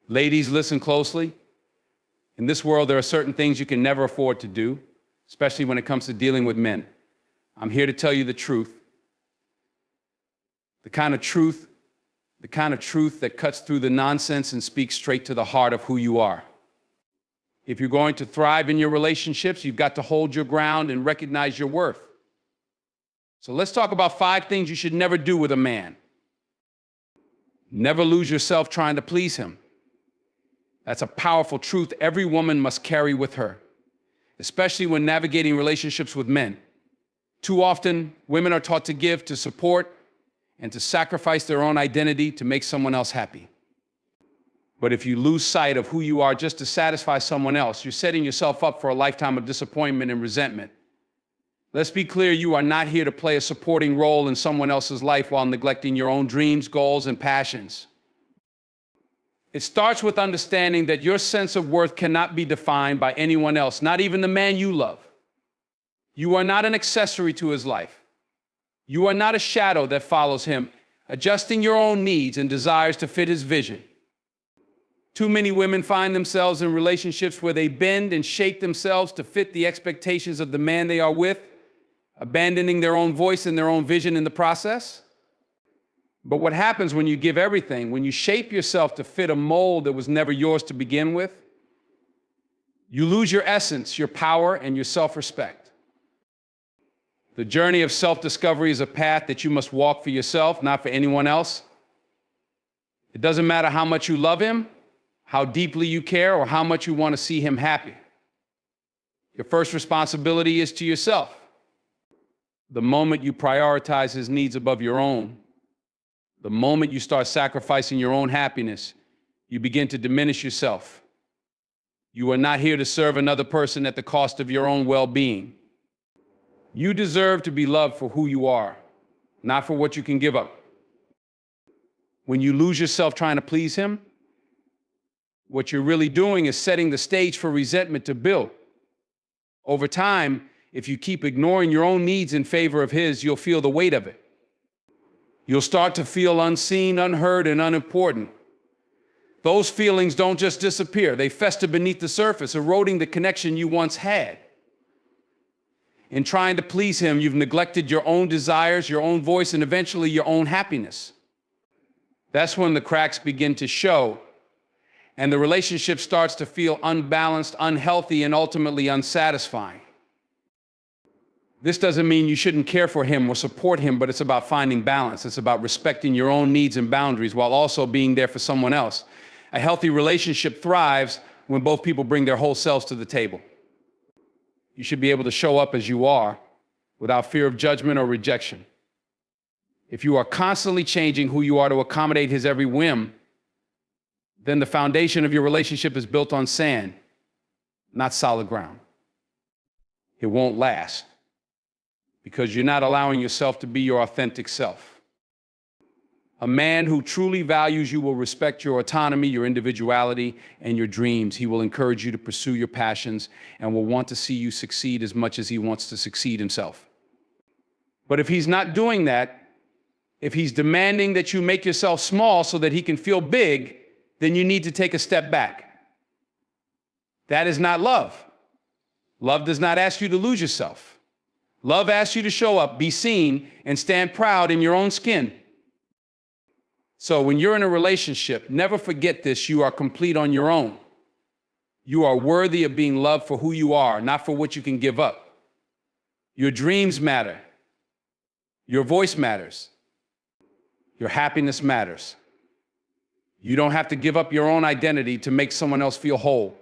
Ladies, listen closely. In this world, there are certain things you can never afford to do, especially when it comes to dealing with men. I'm here to tell you the truth. The kind of truth that cuts through the nonsense and speaks straight to the heart of who you are. If you're going to thrive in your relationships, you've got to hold your ground and recognize your worth. So let's talk about 5 things you should never do with a man. Never lose yourself trying to please him. That's a powerful truth every woman must carry with her, especially when navigating relationships with men. Too often, women are taught to give, to support, and to sacrifice their own identity to make someone else happy. But if you lose sight of who you are just to satisfy someone else, you're setting yourself up for a lifetime of disappointment and resentment. Let's be clear, you are not here to play a supporting role in someone else's life while neglecting your own dreams, goals, and passions. It starts with understanding that your sense of worth cannot be defined by anyone else, not even the man you love. You are not an accessory to his life. You are not a shadow that follows him, adjusting your own needs and desires to fit his vision. Too many women find themselves in relationships where they bend and shape themselves to fit the expectations of the man they are with, abandoning their own voice and their own vision in the process. But what happens when you give everything, when you shape yourself to fit a mold that was never yours to begin with? You lose your essence, your power, and your self-respect. The journey of self-discovery is a path that you must walk for yourself, not for anyone else. It doesn't matter how much you love him, how deeply you care, or how much you want to see him happy. Your first responsibility is to yourself. The moment you prioritize his needs above your own, the moment you start sacrificing your own happiness, you begin to diminish yourself. You are not here to serve another person at the cost of your own well-being. You deserve to be loved for who you are, not for what you can give up. When you lose yourself trying to please him, what you're really doing is setting the stage for resentment to build. Over time, if you keep ignoring your own needs in favor of his, you'll feel the weight of it. You'll start to feel unseen, unheard, and unimportant. Those feelings don't just disappear. They fester beneath the surface, eroding the connection you once had. In trying to please him, you've neglected your own desires, your own voice, and eventually your own happiness. That's when the cracks begin to show, and the relationship starts to feel unbalanced, unhealthy, and ultimately unsatisfying. This doesn't mean you shouldn't care for him or support him, but it's about finding balance. It's about respecting your own needs and boundaries while also being there for someone else. A healthy relationship thrives when both people bring their whole selves to the table. You should be able to show up as you are without fear of judgment or rejection. If you are constantly changing who you are to accommodate his every whim, then the foundation of your relationship is built on sand, not solid ground. It won't last, because you're not allowing yourself to be your authentic self. A man who truly values you will respect your autonomy, your individuality, and your dreams. He will encourage you to pursue your passions and will want to see you succeed as much as he wants to succeed himself. But if he's not doing that, if he's demanding that you make yourself small so that he can feel big, then you need to take a step back. That is not love. Love does not ask you to lose yourself. Love asks you to show up, be seen, and stand proud in your own skin. So when you're in a relationship, never forget this: you are complete on your own. You are worthy of being loved for who you are, not for what you can give up. Your dreams matter. Your voice matters. Your happiness matters. You don't have to give up your own identity to make someone else feel whole.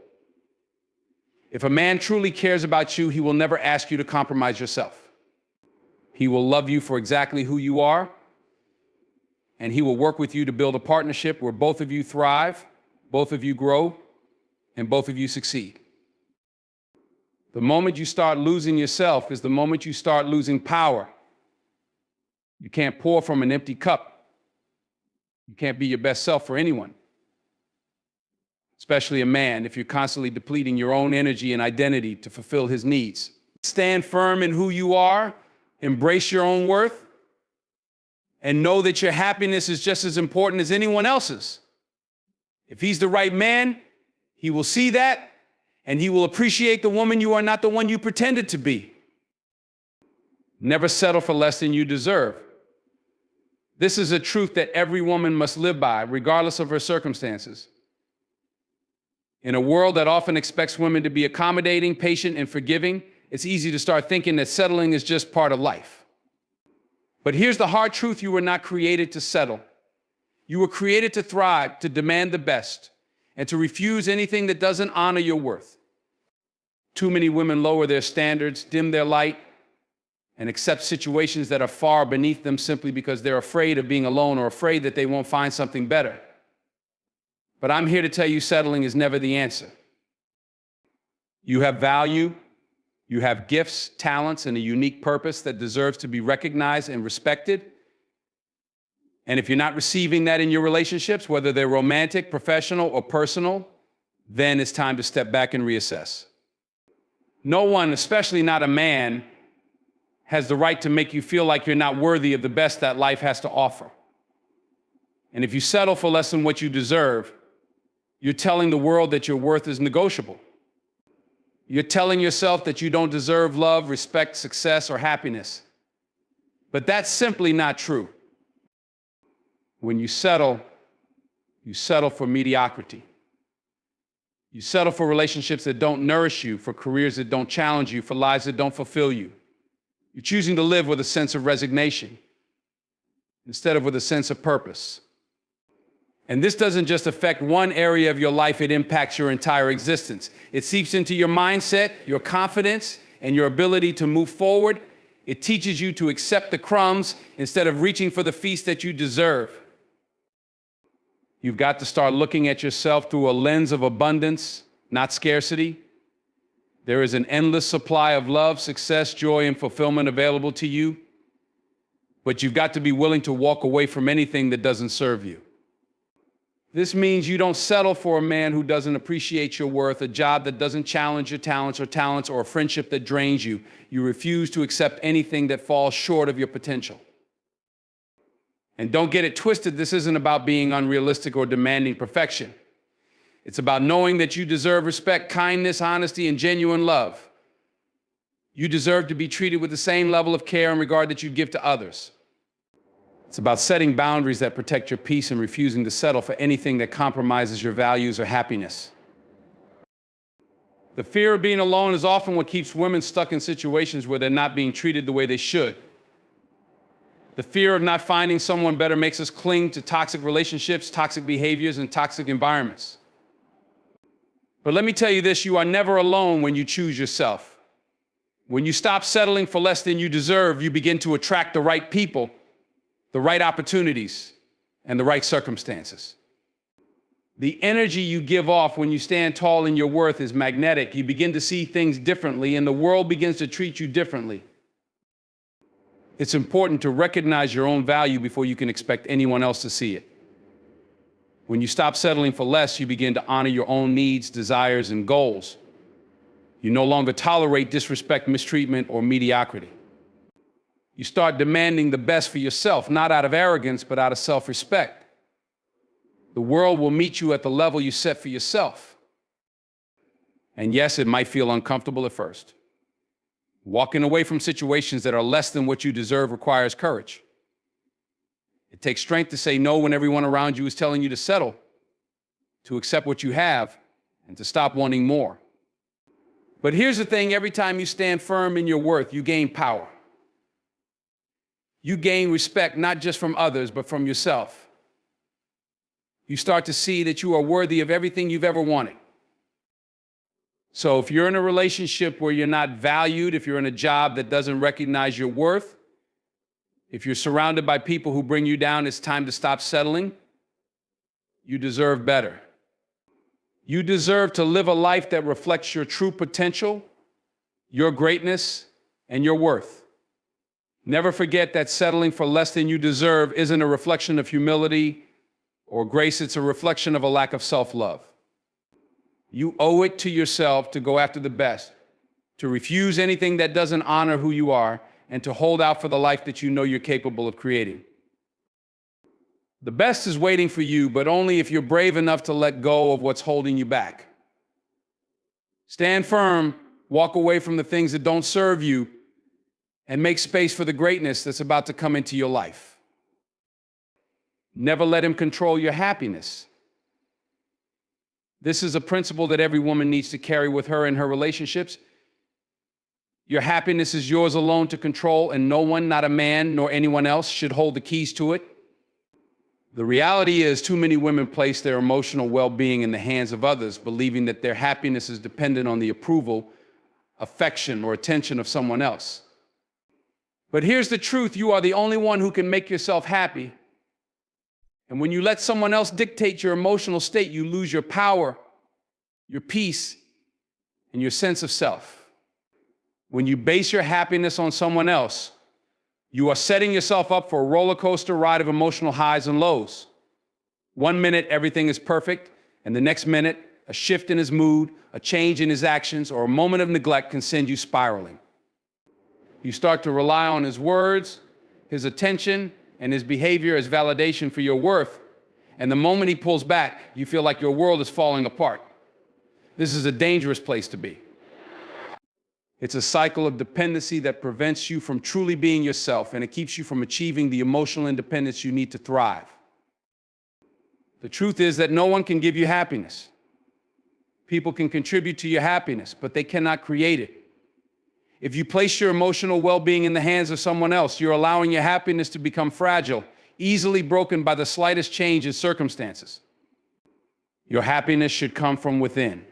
If a man truly cares about you, he will never ask you to compromise yourself. He will love you for exactly who you are, and he will work with you to build a partnership where both of you thrive, both of you grow, and both of you succeed. The moment you start losing yourself is the moment you start losing power. You can't pour from an empty cup. You can't be your best self for anyone, especially a man, if you're constantly depleting your own energy and identity to fulfill his needs. Stand firm in who you are, embrace your own worth, and know that your happiness is just as important as anyone else's. If he's the right man, he will see that, and he will appreciate the woman you are not the one you pretended to be. Never settle for less than you deserve. This is a truth that every woman must live by, regardless of her circumstances. In a world that often expects women to be accommodating, patient, and forgiving, it's easy to start thinking that settling is just part of life. But here's the hard truth: you were not created to settle. You were created to thrive, to demand the best, and to refuse anything that doesn't honor your worth. Too many women lower their standards, dim their light, and accept situations that are far beneath them simply because they're afraid of being alone or afraid that they won't find something better. But I'm here to tell you, settling is never the answer. You have value, you have gifts, talents, and a unique purpose that deserves to be recognized and respected. And if you're not receiving that in your relationships, whether they're romantic, professional, or personal, then it's time to step back and reassess. No one, especially not a man, has the right to make you feel like you're not worthy of the best that life has to offer. And if you settle for less than what you deserve, you're telling the world that your worth is negotiable. You're telling yourself that you don't deserve love, respect, success, or happiness. But that's simply not true. When you settle for mediocrity. You settle for relationships that don't nourish you, for careers that don't challenge you, for lives that don't fulfill you. You're choosing to live with a sense of resignation instead of with a sense of purpose. And this doesn't just affect one area of your life, it impacts your entire existence. It seeps into your mindset, your confidence, and your ability to move forward. It teaches you to accept the crumbs instead of reaching for the feast that you deserve. You've got to start looking at yourself through a lens of abundance, not scarcity. There is an endless supply of love, success, joy, and fulfillment available to you, but you've got to be willing to walk away from anything that doesn't serve you. This means you don't settle for a man who doesn't appreciate your worth, a job that doesn't challenge your talents, or a friendship that drains you. You refuse to accept anything that falls short of your potential. And don't get it twisted, this isn't about being unrealistic or demanding perfection. It's about knowing that you deserve respect, kindness, honesty, and genuine love. You deserve to be treated with the same level of care and regard that you give to others. It's about setting boundaries that protect your peace and refusing to settle for anything that compromises your values or happiness. The fear of being alone is often what keeps women stuck in situations where they're not being treated the way they should. The fear of not finding someone better makes us cling to toxic relationships, toxic behaviors, and toxic environments. But let me tell you this, you are never alone when you choose yourself. When you stop settling for less than you deserve, you begin to attract the right people, the right opportunities, and the right circumstances. The energy you give off when you stand tall in your worth is magnetic. You begin to see things differently, and the world begins to treat you differently. It's important to recognize your own value before you can expect anyone else to see it. When you stop settling for less, you begin to honor your own needs, desires, and goals. You no longer tolerate disrespect, mistreatment, or mediocrity. You start demanding the best for yourself, not out of arrogance, but out of self-respect. The world will meet you at the level you set for yourself. And yes, it might feel uncomfortable at first. Walking away from situations that are less than what you deserve requires courage. It takes strength to say no when everyone around you is telling you to settle, to accept what you have, and to stop wanting more. But here's the thing, every time you stand firm in your worth, you gain power. You gain respect not just from others, but from yourself. You start to see that you are worthy of everything you've ever wanted. So if you're in a relationship where you're not valued, if you're in a job that doesn't recognize your worth, if you're surrounded by people who bring you down, it's time to stop settling. You deserve better. You deserve to live a life that reflects your true potential, your greatness, and your worth. Never forget that settling for less than you deserve isn't a reflection of humility or grace, it's a reflection of a lack of self-love. You owe it to yourself to go after the best, to refuse anything that doesn't honor who you are, and to hold out for the life that you know you're capable of creating. The best is waiting for you, but only if you're brave enough to let go of what's holding you back. Stand firm, walk away from the things that don't serve you, and make space for the greatness that's about to come into your life. Never let him control your happiness. This is a principle that every woman needs to carry with her in her relationships. Your happiness is yours alone to control, and no one, not a man nor anyone else, should hold the keys to it. The reality is, too many women place their emotional well-being in the hands of others, believing that their happiness is dependent on the approval, affection, or attention of someone else. But here's the truth: you are the only one who can make yourself happy. And when you let someone else dictate your emotional state, you lose your power, your peace, and your sense of self. When you base your happiness on someone else, you are setting yourself up for a roller coaster ride of emotional highs and lows. 1 minute, everything is perfect, and the next minute, a shift in his mood, a change in his actions, or a moment of neglect can send you spiraling. You start to rely on his words, his attention, and his behavior as validation for your worth, and the moment he pulls back, you feel like your world is falling apart. This is a dangerous place to be. It's a cycle of dependency that prevents you from truly being yourself, and it keeps you from achieving the emotional independence you need to thrive. The truth is that no one can give you happiness. People can contribute to your happiness, but they cannot create it. If you place your emotional well-being in the hands of someone else, you're allowing your happiness to become fragile, easily broken by the slightest change in circumstances. Your happiness should come from within.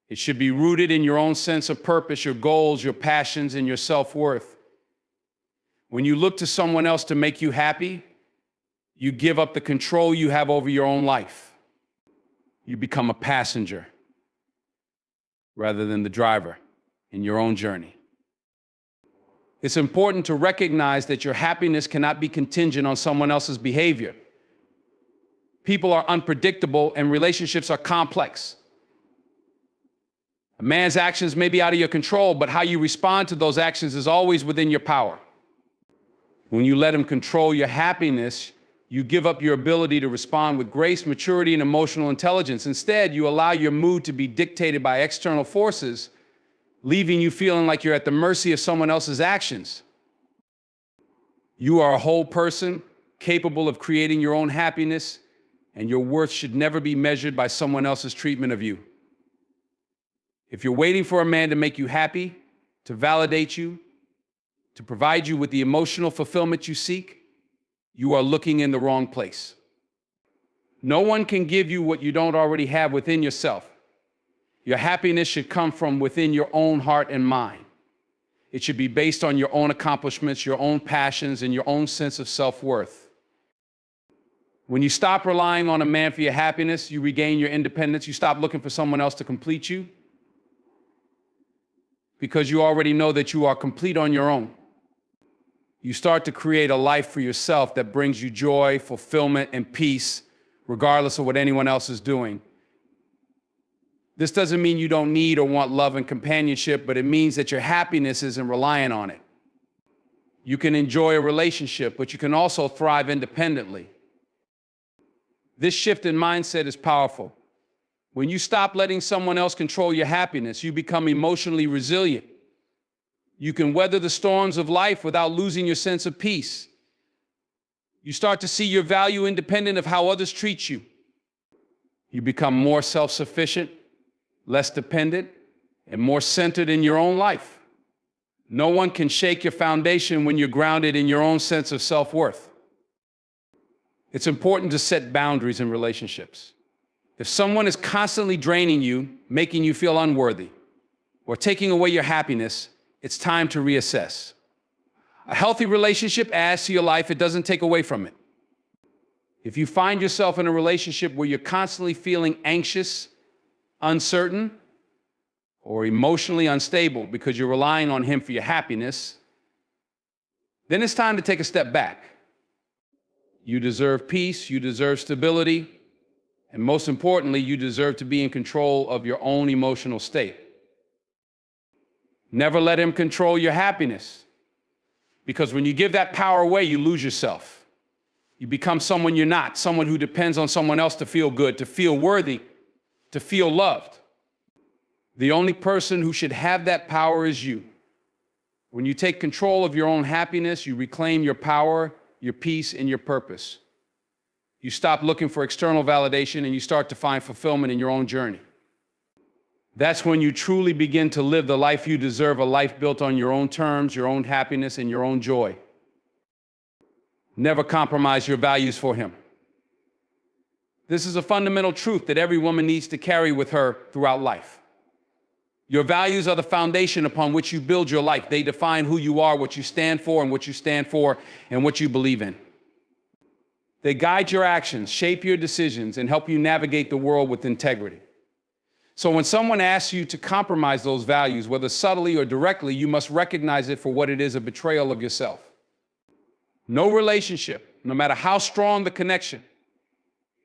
It should be rooted in your own sense of purpose, your goals, your passions, and your self-worth. When you look to someone else to make you happy, you give up the control you have over your own life. You become a passenger rather than the driver in your own journey. It's important to recognize that your happiness cannot be contingent on someone else's behavior. People are unpredictable and relationships are complex. A man's actions may be out of your control, but how you respond to those actions is always within your power. When you let him control your happiness, you give up your ability to respond with grace, maturity, and emotional intelligence. Instead, you allow your mood to be dictated by external forces, leaving you feeling like you're at the mercy of someone else's actions. You are a whole person, capable of creating your own happiness, and your worth should never be measured by someone else's treatment of you. If you're waiting for a man to make you happy, to validate you, to provide you with the emotional fulfillment you seek, you are looking in the wrong place. No one can give you what you don't already have within yourself. Your happiness should come from within your own heart and mind. It should be based on your own accomplishments, your own passions, and your own sense of self-worth. When you stop relying on a man for your happiness, you regain your independence. You stop looking for someone else to complete you, because you already know that you are complete on your own. You start to create a life for yourself that brings you joy, fulfillment, and peace, regardless of what anyone else is doing. This doesn't mean you don't need or want love and companionship, but it means that your happiness isn't reliant on it. You can enjoy a relationship, but you can also thrive independently. This shift in mindset is powerful. When you stop letting someone else control your happiness, you become emotionally resilient. You can weather the storms of life without losing your sense of peace. You start to see your value independent of how others treat you. You become more self-sufficient, less dependent, and more centered in your own life. No one can shake your foundation when you're grounded in your own sense of self-worth. It's important to set boundaries in relationships. If someone is constantly draining you, making you feel unworthy, or taking away your happiness, it's time to reassess. A healthy relationship adds to your life, it doesn't take away from it. If you find yourself in a relationship where you're constantly feeling anxious, uncertain, or emotionally unstable because you're relying on him for your happiness, then it's time to take a step back. You deserve peace, you deserve stability, and most importantly, you deserve to be in control of your own emotional state. Never let him control your happiness, because when you give that power away, you lose yourself. You become someone you're not, someone who depends on someone else to feel good, to feel worthy, to feel loved. The only person who should have that power is you. When you take control of your own happiness, you reclaim your power, your peace, and your purpose. You stop looking for external validation and you start to find fulfillment in your own journey. That's when you truly begin to live the life you deserve, a life built on your own terms, your own happiness, and your own joy. Never compromise your values for him. This is a fundamental truth that every woman needs to carry with her throughout life. Your values are the foundation upon which you build your life. They define who you are, what you stand for, and what you believe in. They guide your actions, shape your decisions, and help you navigate the world with integrity. So when someone asks you to compromise those values, whether subtly or directly, you must recognize it for what it is, a betrayal of yourself. No relationship, no matter how strong the connection,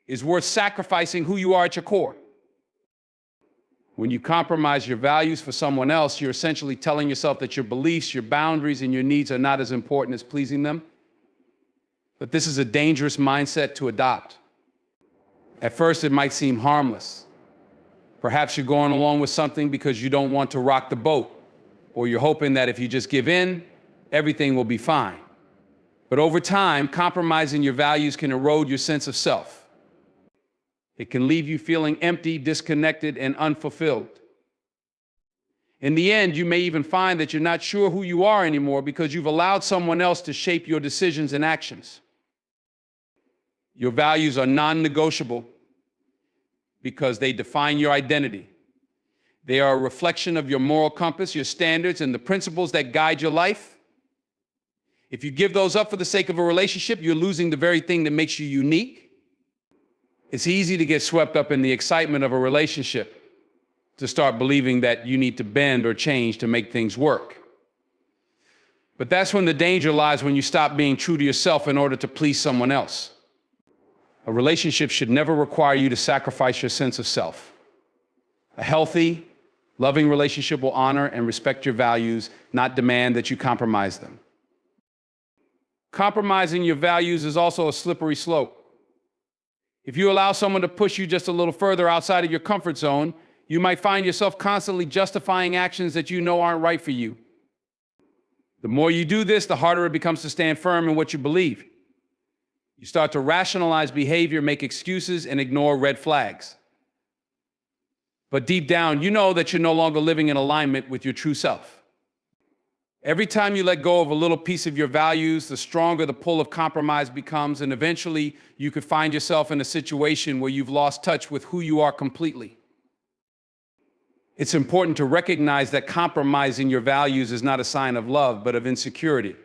is worth sacrificing who you are at your core. When you compromise your values for someone else, you're essentially telling yourself that your beliefs, your boundaries, and your needs are not as important as pleasing them. But this is a dangerous mindset to adopt. At first, it might seem harmless. Perhaps you're going along with something because you don't want to rock the boat, or you're hoping that if you just give in, everything will be fine. But over time, compromising your values can erode your sense of self. It can leave you feeling empty, disconnected, and unfulfilled. In the end, you may even find that you're not sure who you are anymore because you've allowed someone else to shape your decisions and actions. Your values are non-negotiable because they define your identity. They are a reflection of your moral compass, your standards, and the principles that guide your life. If you give those up for the sake of a relationship, you're losing the very thing that makes you unique. It's easy to get swept up in the excitement of a relationship, to start believing that you need to bend or change to make things work. But that's when the danger lies, when you stop being true to yourself in order to please someone else. A relationship should never require you to sacrifice your sense of self. A healthy, loving relationship will honor and respect your values, not demand that you compromise them. Compromising your values is also a slippery slope. If you allow someone to push you just a little further outside of your comfort zone, you might find yourself constantly justifying actions that you know aren't right for you. The more you do this, the harder it becomes to stand firm in what you believe. You start to rationalize behavior, make excuses, and ignore red flags. But deep down, you know that you're no longer living in alignment with your true self. Every time you let go of a little piece of your values, the stronger the pull of compromise becomes, and eventually you could find yourself in a situation where you've lost touch with who you are completely. It's important to recognize that compromising your values is not a sign of love, but of insecurity.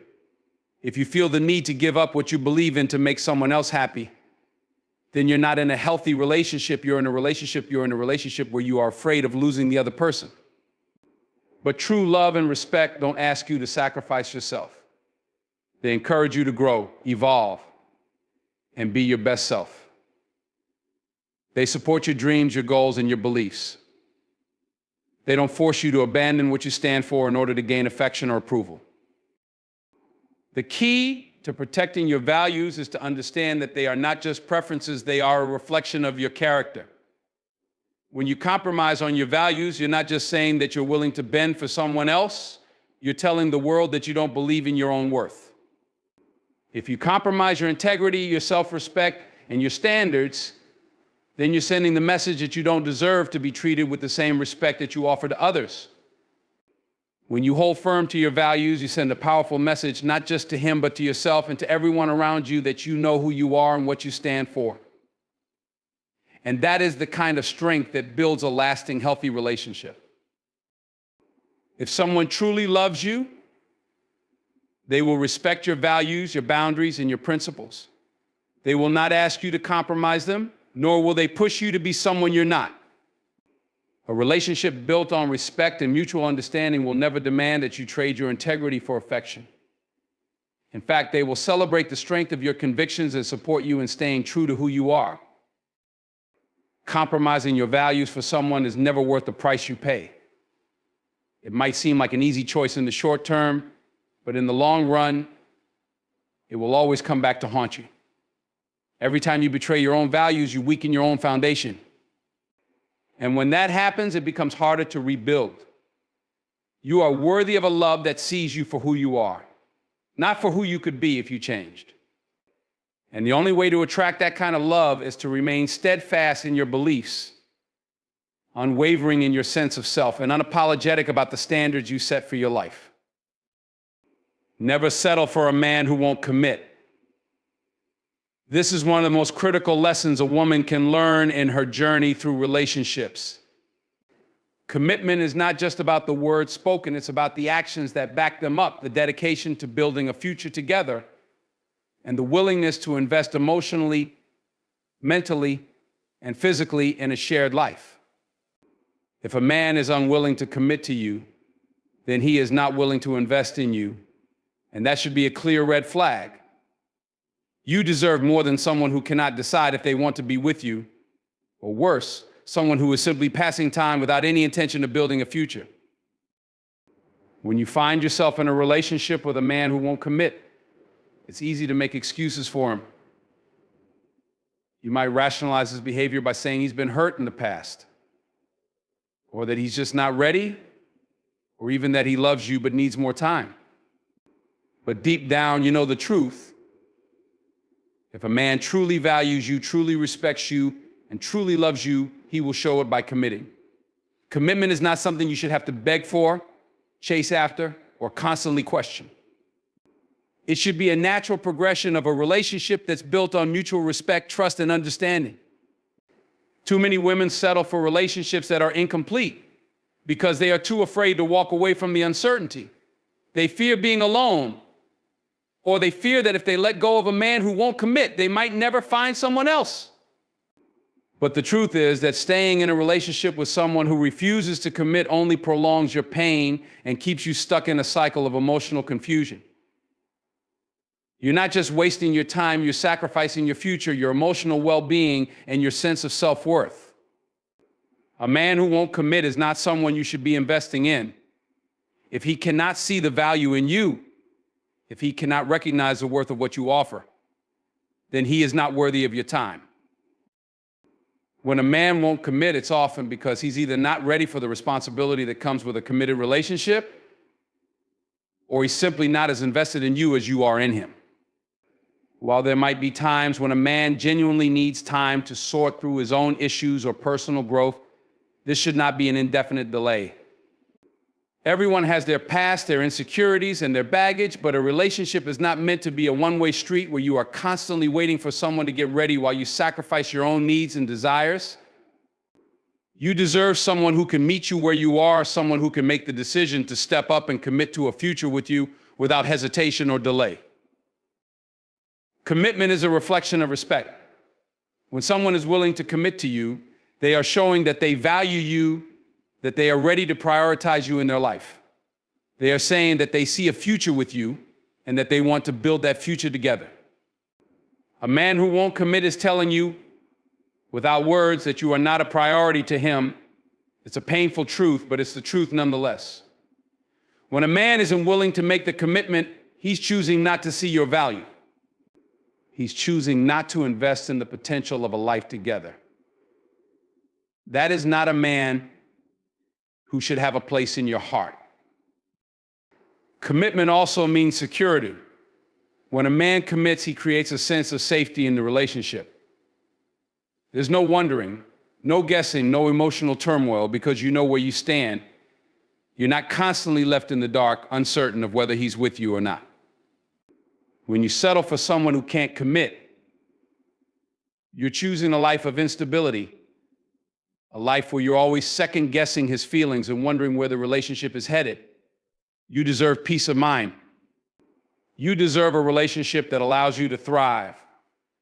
If you feel the need to give up what you believe in to make someone else happy, then you're not in a healthy relationship. You're in a relationship where you are afraid of losing the other person. But true love and respect don't ask you to sacrifice yourself. They encourage you to grow, evolve, and be your best self. They support your dreams, your goals, and your beliefs. They don't force you to abandon what you stand for in order to gain affection or approval. The key to protecting your values is to understand that they are not just preferences, they are a reflection of your character. When you compromise on your values, you're not just saying that you're willing to bend for someone else, you're telling the world that you don't believe in your own worth. If you compromise your integrity, your self-respect, and your standards, then you're sending the message that you don't deserve to be treated with the same respect that you offer to others. When you hold firm to your values, you send a powerful message, not just to him, but to yourself and to everyone around you, that you know who you are and what you stand for. And that is the kind of strength that builds a lasting, healthy relationship. If someone truly loves you, they will respect your values, your boundaries, and your principles. They will not ask you to compromise them, nor will they push you to be someone you're not. A relationship built on respect and mutual understanding will never demand that you trade your integrity for affection. In fact, they will celebrate the strength of your convictions and support you in staying true to who you are. Compromising your values for someone is never worth the price you pay. It might seem like an easy choice in the short term, but in the long run, it will always come back to haunt you. Every time you betray your own values, you weaken your own foundation. And when that happens, it becomes harder to rebuild. You are worthy of a love that sees you for who you are, not for who you could be if you changed. And the only way to attract that kind of love is to remain steadfast in your beliefs, unwavering in your sense of self, and unapologetic about the standards you set for your life. Never settle for a man who won't commit. This is one of the most critical lessons a woman can learn in her journey through relationships. Commitment is not just about the words spoken, it's about the actions that back them up, the dedication to building a future together, and the willingness to invest emotionally, mentally, and physically in a shared life. If a man is unwilling to commit to you, then he is not willing to invest in you, and that should be a clear red flag. You deserve more than someone who cannot decide if they want to be with you, or worse, someone who is simply passing time without any intention of building a future. When you find yourself in a relationship with a man who won't commit, it's easy to make excuses for him. You might rationalize his behavior by saying he's been hurt in the past, or that he's just not ready, or even that he loves you but needs more time. But deep down, you know the truth. If a man truly values you, truly respects you, and truly loves you, he will show it by committing. Commitment is not something you should have to beg for, chase after, or constantly question. It should be a natural progression of a relationship that's built on mutual respect, trust, and understanding. Too many women settle for relationships that are incomplete because they are too afraid to walk away from the uncertainty. They fear being alone, or they fear that if they let go of a man who won't commit, they might never find someone else. But the truth is that staying in a relationship with someone who refuses to commit only prolongs your pain and keeps you stuck in a cycle of emotional confusion. You're not just wasting your time, you're sacrificing your future, your emotional well-being, and your sense of self-worth. A man who won't commit is not someone you should be investing in. If he cannot see the value in you, if he cannot recognize the worth of what you offer, then he is not worthy of your time. When a man won't commit, it's often because he's either not ready for the responsibility that comes with a committed relationship, or he's simply not as invested in you as you are in him. While there might be times when a man genuinely needs time to sort through his own issues or personal growth, this should not be an indefinite delay. Everyone has their past, their insecurities, and their baggage, but a relationship is not meant to be a one-way street where you are constantly waiting for someone to get ready while you sacrifice your own needs and desires. You deserve someone who can meet you where you are, someone who can make the decision to step up and commit to a future with you without hesitation or delay. Commitment is a reflection of respect. When someone is willing to commit to you, they are showing that they value you, that they are ready to prioritize you in their life. They are saying that they see a future with you and that they want to build that future together. A man who won't commit is telling you without words that you are not a priority to him. It's a painful truth, but it's the truth nonetheless. When a man isn't willing to make the commitment, he's choosing not to see your value. He's choosing not to invest in the potential of a life together. That is not a man who should have a place in your heart. Commitment also means security. When a man commits, he creates a sense of safety in the relationship. There's no wondering, no guessing, no emotional turmoil because you know where you stand. You're not constantly left in the dark, uncertain of whether he's with you or not. When you settle for someone who can't commit, you're choosing a life of instability, a life where you're always second-guessing his feelings and wondering where the relationship is headed. You deserve peace of mind. You deserve a relationship that allows you to thrive,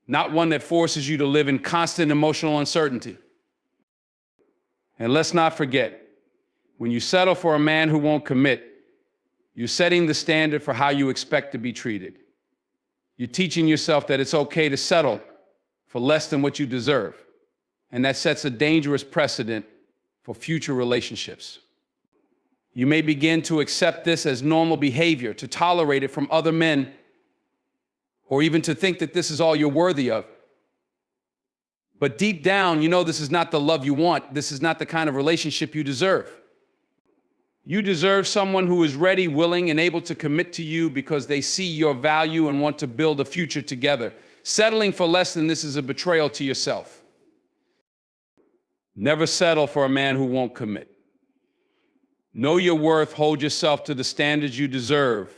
not one that forces you to live in constant emotional uncertainty. And let's not forget, when you settle for a man who won't commit, you're setting the standard for how you expect to be treated. You're teaching yourself that it's okay to settle for less than what you deserve. And that sets a dangerous precedent for future relationships. You may begin to accept this as normal behavior, to tolerate it from other men, or even to think that this is all you're worthy of. But deep down, you know this is not the love you want. This is not the kind of relationship you deserve. You deserve someone who is ready, willing, and able to commit to you because they see your value and want to build a future together. Settling for less than this is a betrayal to yourself. Never settle for a man who won't commit. Know your worth, hold yourself to the standards you deserve,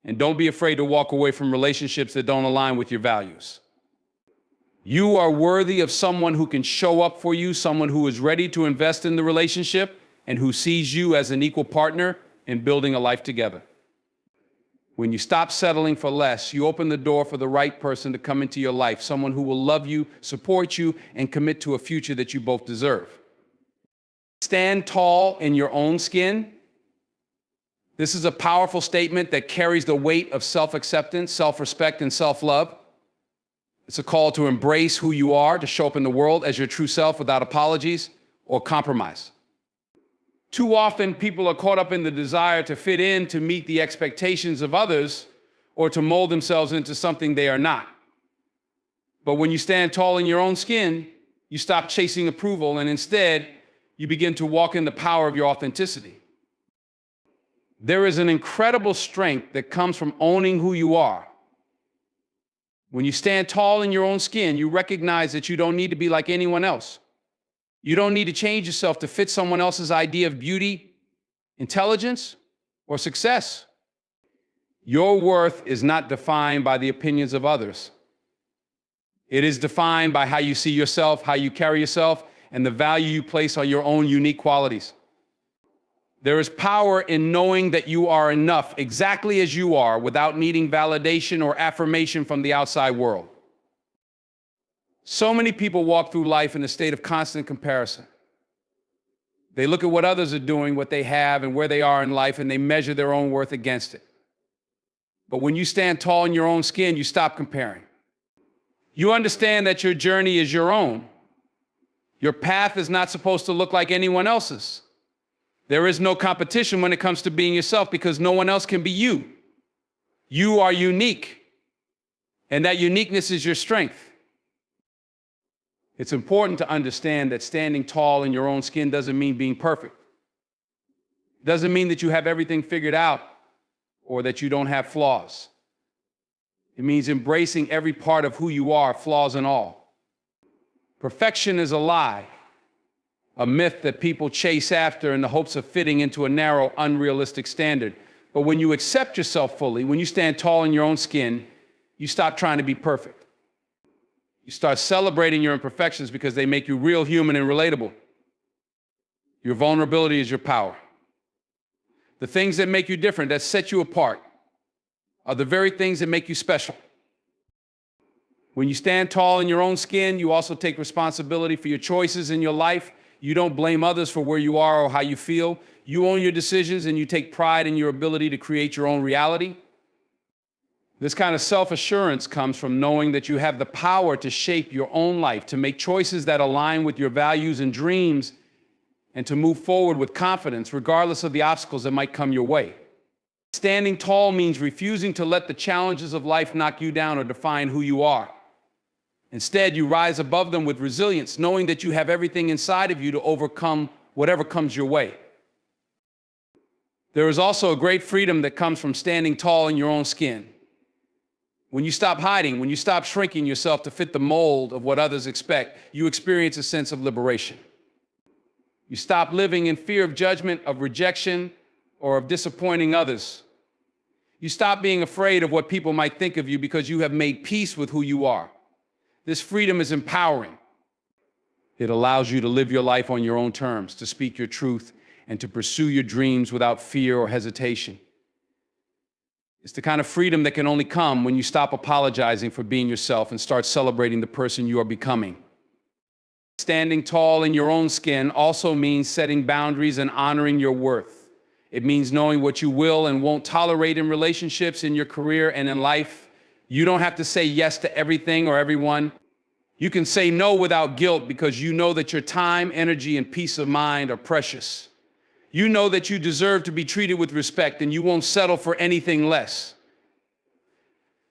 and don't be afraid to walk away from relationships that don't align with your values. You are worthy of someone who can show up for you, someone who is ready to invest in the relationship, and who sees you as an equal partner in building a life together. When you stop settling for less, you open the door for the right person to come into your life, someone who will love you, support you, and commit to a future that you both deserve. Stand tall in your own skin. This is a powerful statement that carries the weight of self-acceptance, self-respect, and self-love. It's a call to embrace who you are, to show up in the world as your true self without apologies or compromise. Too often, people are caught up in the desire to fit in, to meet the expectations of others, or to mold themselves into something they are not. But when you stand tall in your own skin, you stop chasing approval, and instead, you begin to walk in the power of your authenticity. There is an incredible strength that comes from owning who you are. When you stand tall in your own skin, you recognize that you don't need to be like anyone else. You don't need to change yourself to fit someone else's idea of beauty, intelligence, or success. Your worth is not defined by the opinions of others. It is defined by how you see yourself, how you carry yourself, and the value you place on your own unique qualities. There is power in knowing that you are enough exactly as you are without needing validation or affirmation from the outside world. So many people walk through life in a state of constant comparison. They look at what others are doing, what they have, and where they are in life, and they measure their own worth against it. But when you stand tall in your own skin, you stop comparing. You understand that your journey is your own. Your path is not supposed to look like anyone else's. There is no competition when it comes to being yourself because no one else can be you. You are unique, and that uniqueness is your strength. It's important to understand that standing tall in your own skin doesn't mean being perfect. It doesn't mean that you have everything figured out or that you don't have flaws. It means embracing every part of who you are, flaws and all. Perfection is a lie, a myth that people chase after in the hopes of fitting into a narrow, unrealistic standard. But when you accept yourself fully, when you stand tall in your own skin, you stop trying to be perfect. You start celebrating your imperfections because they make you real, human, and relatable. Your vulnerability is your power. The things that make you different, that set you apart, are the very things that make you special. When you stand tall in your own skin, you also take responsibility for your choices in your life. You don't blame others for where you are or how you feel. You own your decisions and you take pride in your ability to create your own reality. This kind of self-assurance comes from knowing that you have the power to shape your own life, to make choices that align with your values and dreams, and to move forward with confidence, regardless of the obstacles that might come your way. Standing tall means refusing to let the challenges of life knock you down or define who you are. Instead, you rise above them with resilience, knowing that you have everything inside of you to overcome whatever comes your way. There is also a great freedom that comes from standing tall in your own skin. When you stop hiding, when you stop shrinking yourself to fit the mold of what others expect, you experience a sense of liberation. You stop living in fear of judgment, of rejection, or of disappointing others. You stop being afraid of what people might think of you because you have made peace with who you are. This freedom is empowering. It allows you to live your life on your own terms, to speak your truth, and to pursue your dreams without fear or hesitation. It's the kind of freedom that can only come when you stop apologizing for being yourself and start celebrating the person you are becoming. Standing tall in your own skin also means setting boundaries and honoring your worth. It means knowing what you will and won't tolerate in relationships, in your career, and in life. You don't have to say yes to everything or everyone. You can say no without guilt because you know that your time, energy, and peace of mind are precious. You know that you deserve to be treated with respect and you won't settle for anything less.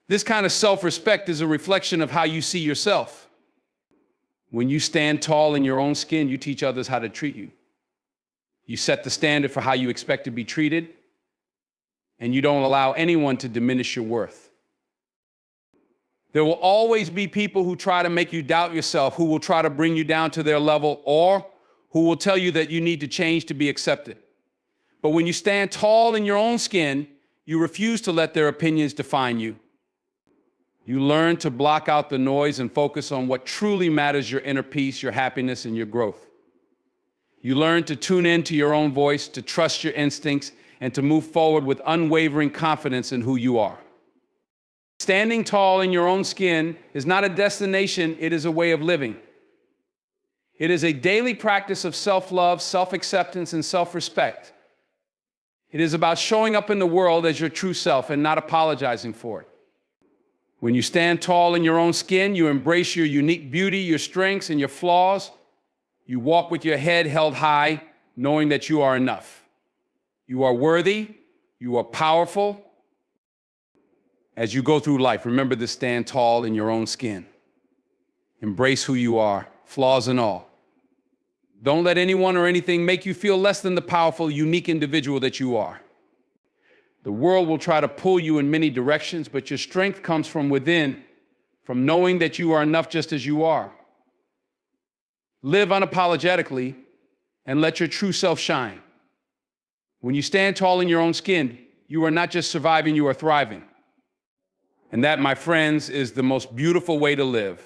This kind of self-respect is a reflection of how you see yourself. When you stand tall in your own skin, you teach others how to treat you. You set the standard for how you expect to be treated, and you don't allow anyone to diminish your worth. There will always be people who try to make you doubt yourself, who will try to bring you down to their level, or who will tell you that you need to change to be accepted. But when you stand tall in your own skin, you refuse to let their opinions define you. You learn to block out the noise and focus on what truly matters: your inner peace, your happiness, and your growth. You learn to tune into your own voice, to trust your instincts, and to move forward with unwavering confidence in who you are. Standing tall in your own skin is not a destination, it is a way of living. It is a daily practice of self-love, self-acceptance, and self-respect. It is about showing up in the world as your true self and not apologizing for it. When you stand tall in your own skin, you embrace your unique beauty, your strengths, and your flaws. You walk with your head held high, knowing that you are enough. You are worthy, you are powerful. As you go through life, remember to stand tall in your own skin. Embrace who you are, flaws and all. Don't let anyone or anything make you feel less than the powerful, unique individual that you are. The world will try to pull you in many directions, but your strength comes from within, from knowing that you are enough just as you are. Live unapologetically and let your true self shine. When you stand tall in your own skin, you are not just surviving, you are thriving. And that, my friends, is the most beautiful way to live.